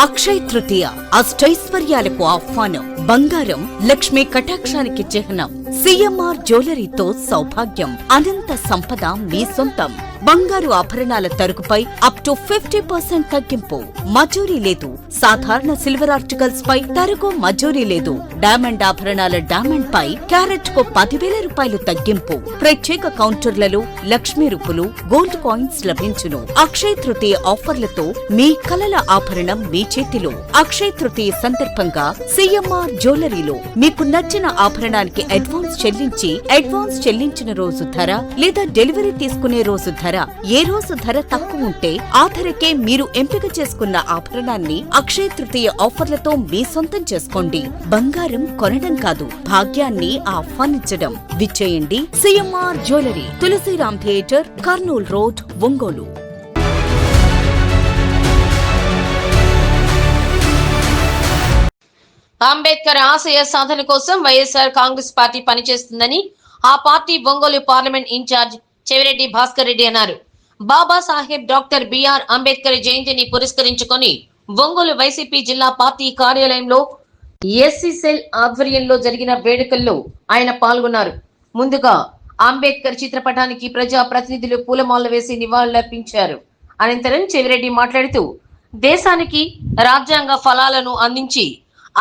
అక్షయ్ తృతీయ అష్టైశ్వర్యాలకు ఆహ్వానం. బంగారం లక్ష్మీ కటాక్షానికి చిహ్నం. సిఎంఆర్ జ్యువెలరీతో సౌభాగ్యం, అనంత సంపద మీ సొంతం. బంగారు ఆభరణాల తరుగుపై అప్ టు 50% తగ్గింపు. మజూరీ లేదు. సాధారణ సిల్వర్ ఆర్టికల్స్ పై తరుగు మజూరీ లేదు. డైమండ్ ఆభరణాల డైమండ్ పై క్యారెట్ కు 10,000 రూపాయలు తగ్గింపు. ప్రత్యేక కౌంటర్లలో లక్ష్మీ రూపులు, గోల్డ్ కాయిన్స్ లభించును. అక్షయ్ తృతీయ ఆఫర్లతో మీ కలల ఆభరణం మీ చేతిలో. అక్షయ్ తృతీయ సందర్భంగా సిఎంఆర్ జ్యువెలరీలో మీకు నచ్చిన ఆభరణానికి అడ్వాన్స్ చెల్లించిన రోజు ధర లేదా డెలివరీ తీసుకునే రోజు ధర, ఏ రోజు ధర తక్కువ ఉంటే ఆ ధరకే మీరు ఎంపిక చేసుకున్న ఆభరణాన్ని అక్షయ్ తృతీయ ఆఫర్లతో మీ సొంతం చేసుకోండి. బంగారం కొనడం కాదు, భాగ్యాన్ని ఆహ్వానించడం. విచ్చేయండి CMR jewellery, Tulasiram theatre, Kurnool road, Ongole. Ambedkar ఆశయ సాధన కోసం వైఎస్ఆర్ కాంగ్రెస్ పార్టీ పనిచేస్తుందని ఆ party Ongole parliament in charge Chevireddy Bhaskar Reddy అన్నారు. బాబాసాహెబ్ డాక్టర్ బిఆర్ అంబేద్కర్ జయంతిని పురస్కరించుకొని ఒంగోలు వైసీపీ జిల్లా పార్టీ కార్యాలయంలో ఎస్సీ సెల్ ఆధ్వర్యంలో జరిగిన వేడుకల్లో ఆయన పాల్గొన్నారు. ముందుగా అంబేద్కర్ చిత్రపటానికి ప్రజా ప్రతినిధులు పూలమాలలు వేసి నివాళులర్పించారు. అనంతరం చెవిరెడ్డి మాట్లాడుతూ, దేశానికి రాజ్యాంగ ఫలాలను అందించి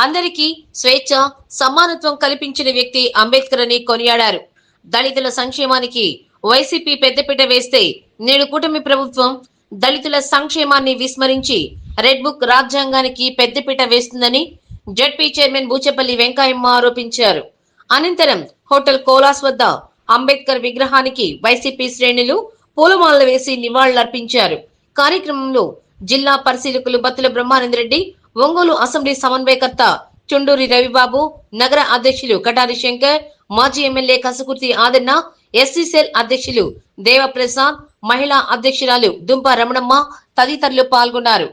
అందరికీ స్వేచ్ఛ, సమానత్వం కల్పించిన వ్యక్తి అంబేద్కర్ అని కొనియాడారు. దళితుల సంక్షేమానికి వైసీపీ పెద్దపీట వేస్తే నేడు కూటమి ప్రభుత్వం దళితుల సంక్షేమాన్ని విస్మరించి రెడ్ బుక్ రాజ్యాంగానికి పెద్దపీట వేస్తుందని జడ్పీ చైర్మన్ బూచేపల్లి వెంకయ్యమ్మ ఆరోపించారు. అనంతరం హోటల్ కోలాస్ వద్ద అంబేద్కర్ విగ్రహానికి వైసీపీ శ్రేణులు పూలమాలలు వేసి నివాళులర్పించారు. కార్యక్రమంలో జిల్లా పరిశీలకులు బత్తుల బ్రహ్మానందరెడ్డి, ఒంగోలు అసెంబ్లీ సమన్వయకర్త చుండూరి రవిబాబు, నగర అధ్యక్షులు కటారి శంకర్, మాజీ ఎమ్మెల్యే కసుకుర్తి ఆదన్న, ఎస్సీ సెల్ అధ్యక్షులు దేవప్రసాద్, మహిళా అధ్యక్షురాలు దుంప రమణమ్మ తదితరులు పాల్గొన్నారు.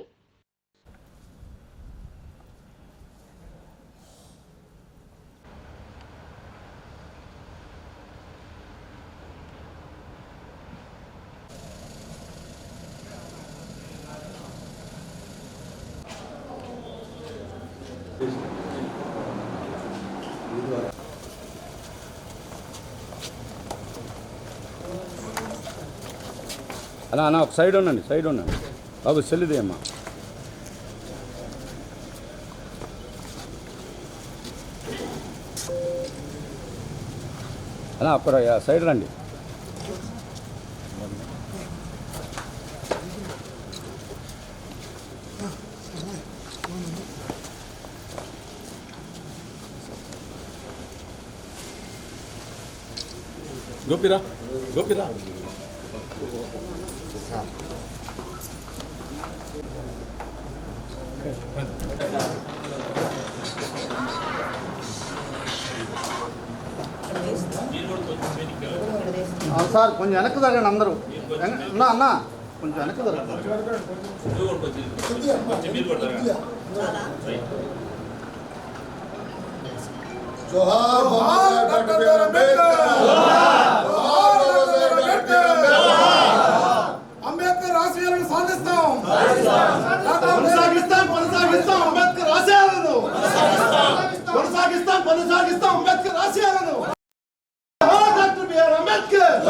అలా అన్న ఒక సైడ్ ఉండండి బాబు, సెల్లుదే అమ్మా. అలా అక్కడ సైడ్ రండి. గోపిరా సార్ కొంచెం వెనక్కి జరగండి అందరూ. అన్న కొంచెం వెనక్కి జరగండి. జోహార్ డాక్టర్ అంబేద్కర్. అంబేద్కర్ ఆశయాలను సాధిస్తాం, కొనసాగిస్తాం. అంబేద్కర్ ఆశయాలను కొనసాగిస్తాం. అంబేద్కర్ ఆశయాలను. Doctor BR Ambedkar.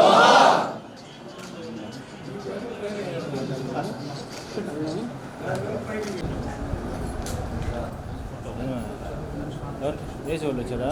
దేశ వాళ్ళు వచ్చారా?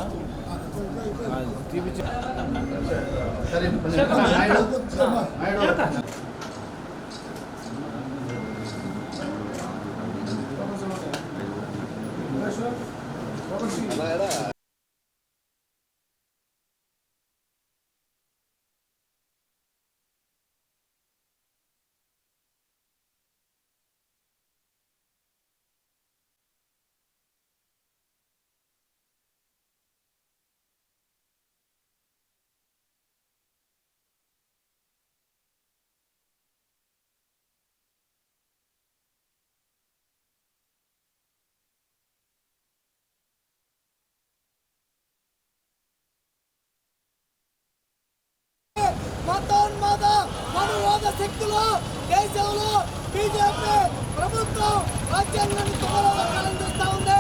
మతోన్మాద మనువాద శక్తులు దేశంలో బీజేపీ ప్రభుత్వం రాజ్యాంగాన్ని తొందరగా కలందిస్తూ ఉంది.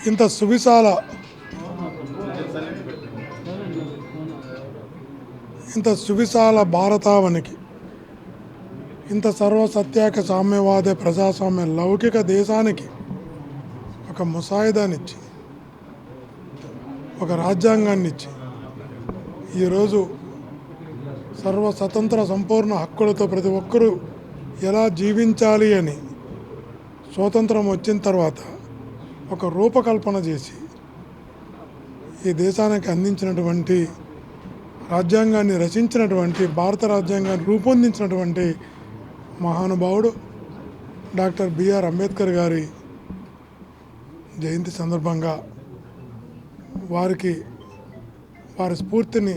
ఇంత సువిశాల భారతావనికి, ఇంత సర్వసత్యాక సామ్యవాద ప్రజాస్వామ్య లౌకిక దేశానికి ఒక ముసాయిదానిచ్చి, ఒక రాజ్యాంగాన్ని ఇచ్చి, ఈరోజు సర్వస్వతంత్ర సంపూర్ణ హక్కులతో ప్రతి ఒక్కరూ ఎలా జీవించాలి అని స్వాతంత్రం వచ్చిన తర్వాత ఒక రూపకల్పన చేసి ఈ దేశానికి అందించినటువంటి రాజ్యాంగాన్ని రచించినటువంటి, భారత రాజ్యాంగాన్ని రూపొందించినటువంటి మహానుభావుడు డాక్టర్ బిఆర్ అంబేద్కర్ గారి జయంతి సందర్భంగా వారి స్ఫూర్తిని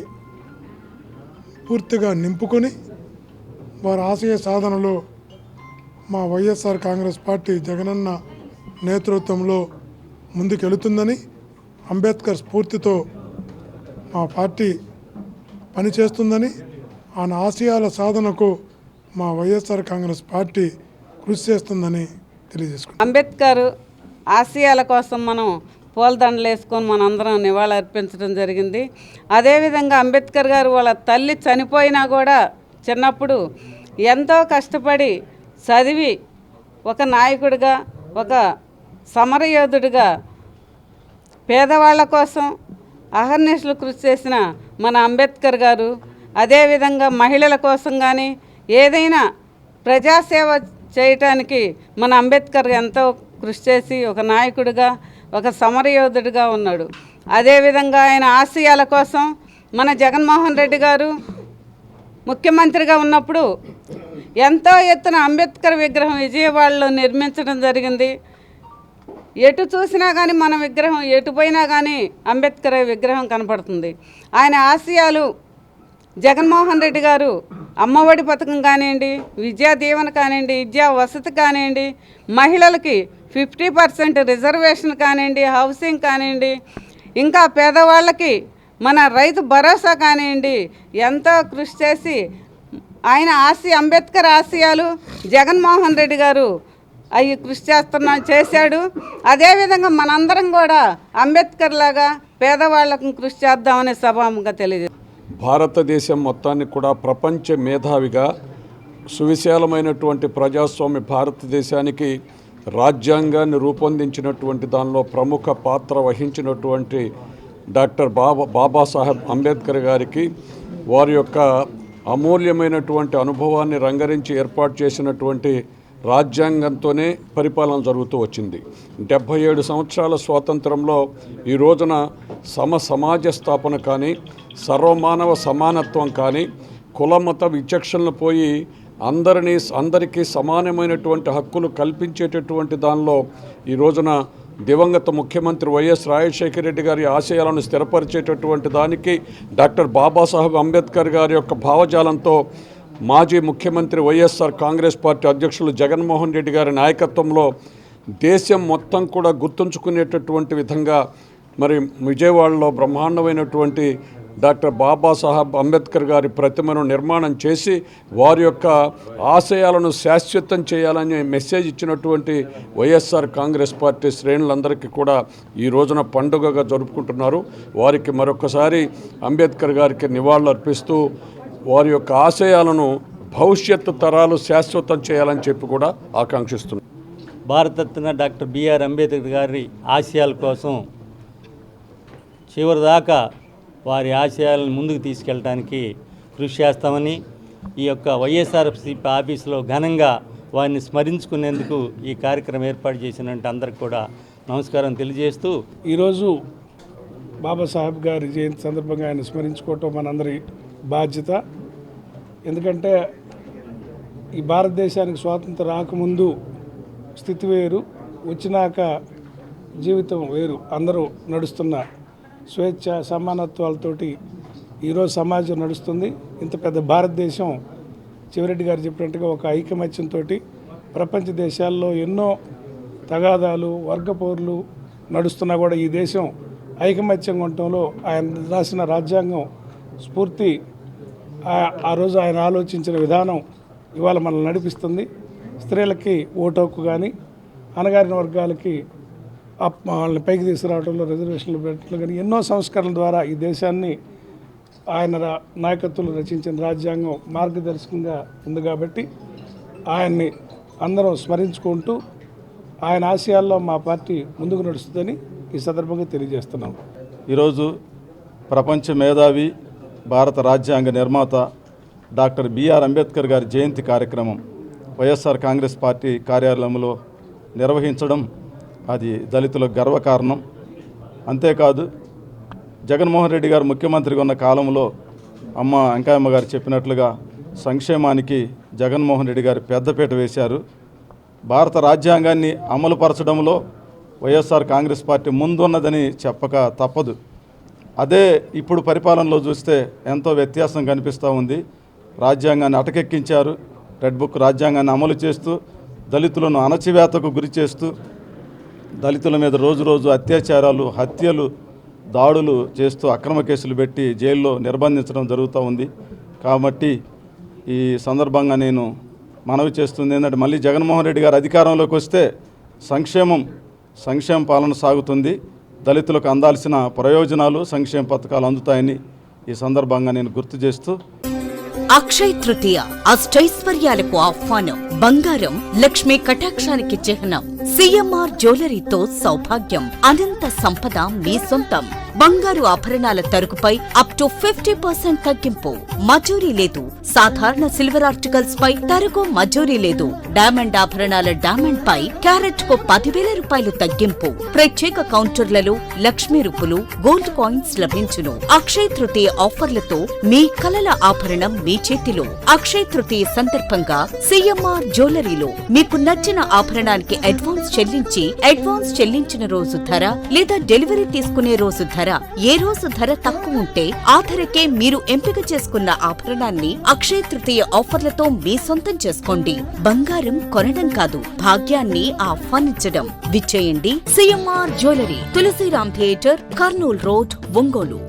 పూర్తిగా నింపుకొని వారి ఆశయ సాధనలో మా వైఎస్ఆర్ కాంగ్రెస్ పార్టీ జగనన్న నేతృత్వంలో ముందుకెళుతుందని, అంబేద్కర్ స్ఫూర్తితో మా పార్టీ పనిచేస్తుందని, ఆయన ఆశయాల సాధనకు మా వైఎస్ఆర్ కాంగ్రెస్ పార్టీ కృషి చేస్తుందని తెలియజేసుకుంటాం. అంబేద్కర్ ఆశయాల కోసం మనం పూలదండలు వేసుకొని మనందరం నివాళులు అర్పించడం జరిగింది. అదేవిధంగా అంబేద్కర్ గారు వాళ్ళ తల్లి చనిపోయినా కూడా చిన్నప్పుడు ఎంతో కష్టపడి చదివి ఒక నాయకుడిగా, ఒక సమరయోధుడిగా పేదవాళ్ళ కోసం అహర్నిశలు కృషి చేసిన మన అంబేద్కర్ గారు, అదేవిధంగా మహిళల కోసం కానీ ఏదైనా ప్రజాసేవ చేయటానికి మన అంబేద్కర్ ఎంతో కృషి చేసి ఒక నాయకుడిగా, ఒక సమరయోధుడిగా ఉన్నాడు. అదేవిధంగా ఆయన ఆశయాల కోసం మన జగన్మోహన్ రెడ్డి గారు ముఖ్యమంత్రిగా ఉన్నప్పుడు ఎంతో ఎత్తున అంబేద్కర్ విగ్రహం విజయవాడలో నిర్మించడం జరిగింది. ఎటు చూసినా కానీ మన విగ్రహం, ఎటు పోయినా కానీ అంబేద్కర్ విగ్రహం కనపడుతుంది. ఆయన ఆశయాలు జగన్మోహన్ రెడ్డి గారు అమ్మఒడి పథకం కానివ్వండి, విద్యా దీవెన కానివ్వండి, విద్యా వసతి కానివ్వండి, మహిళలకి 50% రిజర్వేషన్ కానివ్వండి, హౌసింగ్ కానివ్వండి, ఇంకా పేదవాళ్ళకి మన రైతు భరోసా కానివ్వండి, ఎంతో కృషి చేసి ఆయన అంబేద్కర్ ఆశయాలు జగన్మోహన్ రెడ్డి గారు అవి కృషి చేశాడు. అదేవిధంగా మనందరం కూడా అంబేద్కర్ లాగా పేదవాళ్లకు కృషి చేద్దామని సభాముగా తెలియజేస్తాం. భారతదేశం మొత్తాన్ని కూడా ప్రపంచ మేధావిగా సువిశాలమైనటువంటి ప్రజాస్వామ్య భారతదేశానికి రాజ్యాంగాన్ని రూపొందించినటువంటి దానిలో ప్రముఖ పాత్ర వహించినటువంటి డాక్టర్ బాబాసాహెబ్ అంబేద్కర్ గారికి వారి యొక్క అమూల్యమైనటువంటి అనుభవాన్ని రంగరించి ఏర్పాటు చేసినటువంటి రాజ్యాంగంతోనే పరిపాలన జరుగుతూ వచ్చింది. 77 సంవత్సరాల స్వాతంత్రంలో ఈ రోజున సమాజ స్థాపన కానీ, సర్వమానవ సమానత్వం కానీ, కులమత విచక్షణలు పోయి అందరికీ సమానమైనటువంటి హక్కులు కల్పించేటటువంటి దానిలో ఈ రోజున దివంగత ముఖ్యమంత్రి వైఎస్ రాజశేఖర రెడ్డి గారి ఆశయాలను స్థిరపరిచేటటువంటి దానికి డాక్టర్ బాబాసాహెబ్ అంబేద్కర్ గారి యొక్క భావజాలంతో మాజీ ముఖ్యమంత్రి వైఎస్ఆర్ కాంగ్రెస్ పార్టీ అధ్యక్షులు జగన్మోహన్ రెడ్డి గారి నాయకత్వంలో దేశం మొత్తం కూడా గుర్తుంచుకునేటటువంటి విధంగా మరి విజయవాడలో బ్రహ్మాండమైనటువంటి డాక్టర్ బాబాసాహెబ్ అంబేద్కర్ గారి ప్రతిమను నిర్మాణం చేసి వారి యొక్క ఆశయాలను శాశ్వతం చేయాలని మెసేజ్ ఇచ్చినటువంటి వైఎస్ఆర్ కాంగ్రెస్ పార్టీ శ్రేణులందరికీ కూడా ఈ రోజున పండుగగా జరుపుకుంటున్నారు. వారికి మరొకసారి అంబేద్కర్ గారికి నివాళులు అర్పిస్తూ వారి యొక్క ఆశయాలను భవిష్యత్తు తరాలు శాశ్వతం చేయాలని చెప్పి కూడా ఆకాంక్షిస్తున్నారు. భారతరత్న డాక్టర్ బిఆర్ అంబేద్కర్ గారి ఆశయాల కోసం చివరిదాకా వారి ఆశయాలను ముందుకు తీసుకెళ్ళడానికి కృషి చేస్తామని ఈ యొక్క వైఎస్ఆర్సీపీ ఆఫీసులో ఘనంగా వారిని స్మరించుకునేందుకు ఈ కార్యక్రమం ఏర్పాటు చేసినట్టు అందరికి కూడా నమస్కారం తెలియజేస్తూ, ఈరోజు బాబాసాహెబ్ గారి జయంతి సందర్భంగా ఆయన స్మరించుకోవటం మనందరి బాధ్యత. ఎందుకంటే ఈ భారతదేశానికి స్వాతంత్రం రాకముందు స్థితి వేరు, వచ్చినాక జీవితం వేరు. అందరూ నడుస్తున్న స్వేచ్ఛ సమానత్వాలతోటి ఈరోజు సమాజం నడుస్తుంది. ఇంత పెద్ద భారతదేశం చివరెడ్డి గారు చెప్పినట్టుగా ఒక ఐకమత్యంతో ప్రపంచ దేశాల్లో ఎన్నో తగాదాలు, వర్గపోర్లు, నడుస్తున్నా కూడా ఈ దేశం ఐకమత్యంగా ఉండటంలో ఆయన రాసిన రాజ్యాంగం స్ఫూర్తి, ఆ రోజు ఆయన ఆలోచించిన విధానం ఇవాళ మనల్ని నడిపిస్తుంది. స్త్రీలకి ఓటు హక్కు కానీ, అణగారిన వర్గాలకి వాళ్ళని పైకి తీసుకురావడంలో రిజర్వేషన్లు పెట్టడం కానీ ఎన్నో సంస్కరణల ద్వారా ఈ దేశాన్ని ఆయన నాయకత్వంలో రచించిన రాజ్యాంగం మార్గదర్శకంగా ఉంది. కాబట్టి ఆయన్ని అందరం స్మరించుకుంటూ ఆయన ఆశయాల్లో మా పార్టీ ముందుకు నడుస్తుందని ఈ సందర్భంగా తెలియజేస్తున్నాం. ఈరోజు ప్రపంచ మేధావి, భారత రాజ్యాంగ నిర్మాత డాక్టర్ బిఆర్ అంబేద్కర్ గారి జయంతి కార్యక్రమం వైఎస్ఆర్ కాంగ్రెస్ పార్టీ కార్యాలయంలో నిర్వహించడం అది దళితులకు గర్వకారణం. అంతేకాదు, జగన్మోహన్ రెడ్డి గారు ముఖ్యమంత్రిగా ఉన్న కాలంలో అమ్మ వెంకయ్యమ్మ గారు చెప్పినట్లుగా సంక్షేమానికి జగన్మోహన్ రెడ్డి గారు పెద్దపీట వేశారు. భారత రాజ్యాంగాన్ని అమలుపరచడంలో వైఎస్ఆర్ కాంగ్రెస్ పార్టీ ముందున్నదని చెప్పక తప్పదు. అదే ఇప్పుడు పరిపాలనలో చూస్తే ఎంతో వ్యత్యాసం కనిపిస్తూ ఉంది. రాజ్యాంగాన్ని అటకెక్కించారు. రెడ్ బుక్ రాజ్యాంగాన్ని అమలు చేస్తూ దళితులను అణచివేతకు గురి చేస్తూ దళితుల మీద రోజు రోజు అత్యాచారాలు, హత్యలు, దాడులు చేస్తూ అక్రమ కేసులు పెట్టి జైల్లో నిర్బంధించడం జరుగుతూ ఉంది. కాబట్టి ఈ సందర్భంగా నేను మనవి చేస్తుంది ఏంటంటే, మళ్ళీ జగన్మోహన్ రెడ్డి గారు అధికారంలోకి వస్తే సంక్షేమ పాలన సాగుతుంది. దళితులకు అందాల్సిన ప్రయోజనాలు, సంక్షేమ పథకాలు అందుతాయని ఈ సందర్భంగా నేను గుర్తు చేస్తూ, అక్షయ తృతీయ అష్టైశ్వర్యాలకు ఆహ్వానం. బంగారం లక్ష్మీ కటాక్షానికి చిహ్నం. సిఎంఆర్ జ్యువెలరీతో సౌభాగ్యం, అనంత సంపద మీ సొంతం. బంగారు ఆభరణాల తరుగుపై అప్ టు 50% తగ్గింపు. మజూరీ లేదు. సాధారణ సిల్వర్ ఆర్టికల్స్ పై తరుగు మజూరీ లేదు. డైమండ్ ఆభరణాల డైమండ్ పై క్యారెట్ కు 10,000 రూపాయలు తగ్గింపు. ప్రత్యేక కౌంటర్లలో లక్ష్మీ రూపులు, గోల్డ్ కాయిన్స్ లభించును. అక్షయ తృతీయ ఆఫర్లతో మీ కలల ఆభరణం మీ చేతిలో. అక్షయ తృతీయ సందర్భంగా సిఎంఆర్ జ్యువెలరీలో మీకు నచ్చిన ఆభరణానికి అడ్వాన్స్ చెల్లించిన రోజు ధర లేదా డెలివరీ తీసుకునే రోజు ధర, ఏ రోజు ధర తక్కువ ఉంటే ఆ ధరకే మీరు ఎంపిక చేసుకున్న ఆభరణాన్ని అక్షయ తృతీయ ఆఫర్లతో మీ సొంతం చేసుకోండి. బంగారం కొనడం కాదు, భాగ్యాన్ని ఆహ్వానించడం. విచ్చేయండి CMR jewellery, Tulasiram theatre, Kurnool road, Ongole.